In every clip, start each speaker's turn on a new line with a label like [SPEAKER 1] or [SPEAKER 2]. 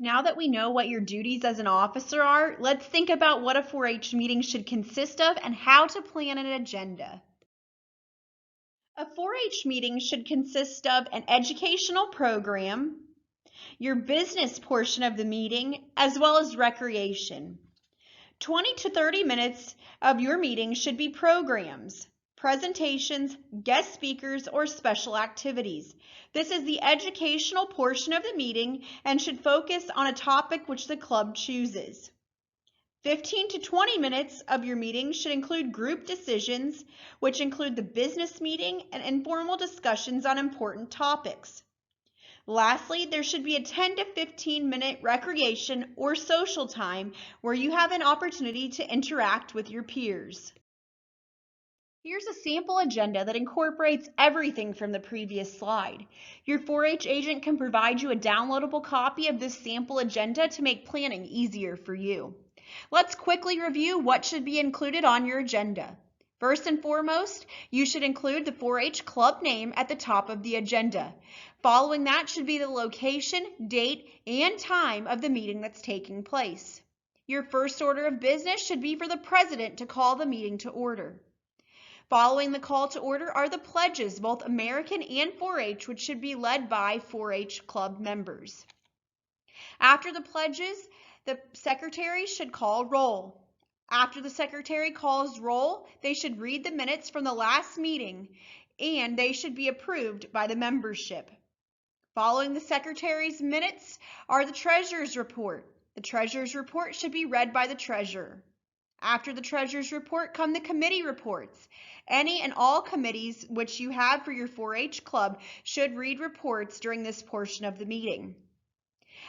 [SPEAKER 1] Now that we know what your duties as an officer are, let's think about what a 4-H meeting should consist of and how to plan an agenda. A 4-H meeting should consist of an educational program, your business portion of the meeting, as well as recreation. 20 to 30 minutes of your meeting should be programs, presentations, guest speakers, or special activities. This is the educational portion of the meeting and should focus on a topic which the club chooses. 15 to 20 minutes of your meeting should include group decisions, which include the business meeting and informal discussions on important topics. Lastly, there should be a 10 to 15-minute recreation or social time where you have an opportunity to interact with your peers. Here's a sample agenda that incorporates everything from the previous slide. Your 4-H agent can provide you a downloadable copy of this sample agenda to make planning easier for you. Let's quickly review what should be included on your agenda. First and foremost, you should include the 4-H club name at the top of the agenda. Following that should be the location, date, and time of the meeting that's taking place. Your first order of business should be for the president to call the meeting to order. Following the call to order are the pledges, both American and 4-H, which should be led by 4-H club members. After the pledges, the secretary should call roll. After the secretary calls roll, they should read the minutes from the last meeting, and they should be approved by the membership. Following the secretary's minutes are the treasurer's report. The treasurer's report should be read by the treasurer. After the treasurer's report come the committee reports. Any and all committees which you have for your 4-H club should read reports during this portion of the meeting.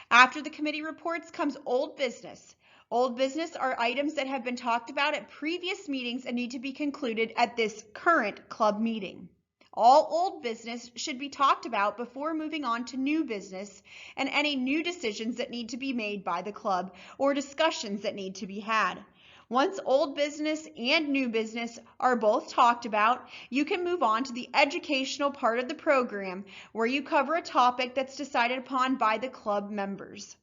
[SPEAKER 1] After the committee reports comes old business. Old business are items that have been talked about at previous meetings and need to be concluded at this current club meeting. All old business should be talked about before moving on to new business and any new decisions that need to be made by the club or discussions that need to be had. Once old business and new business are both talked about, you can move on to the educational part of the program where you cover a topic that's decided upon by the club members.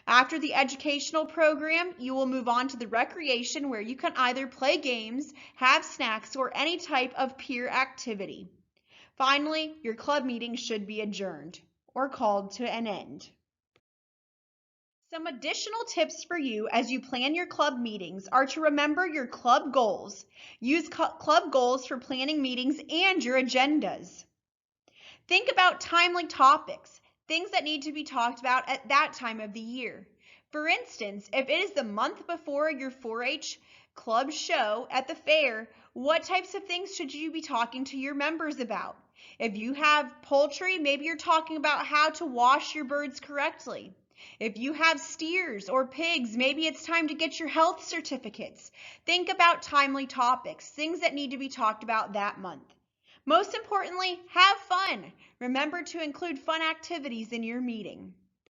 [SPEAKER 1] After the educational program, you will move on to the recreation where you can either play games, have snacks, or any type of peer activity. Finally, your club meeting should be adjourned or called to an end. Some additional tips for you as you plan your club meetings are to remember your club goals. Use club goals for planning meetings and your agendas. Think about timely topics, things that need to be talked about at that time of the year. For instance, if it is the month before your 4-H club show at the fair, what types of things should you be talking to your members about? If you have poultry, maybe you're talking about how to wash your birds correctly. If you have steers or pigs, maybe it's time to get your health certificates. Think about timely topics, things that need to be talked about that month. Most importantly, have fun. Remember to include fun activities in your meeting.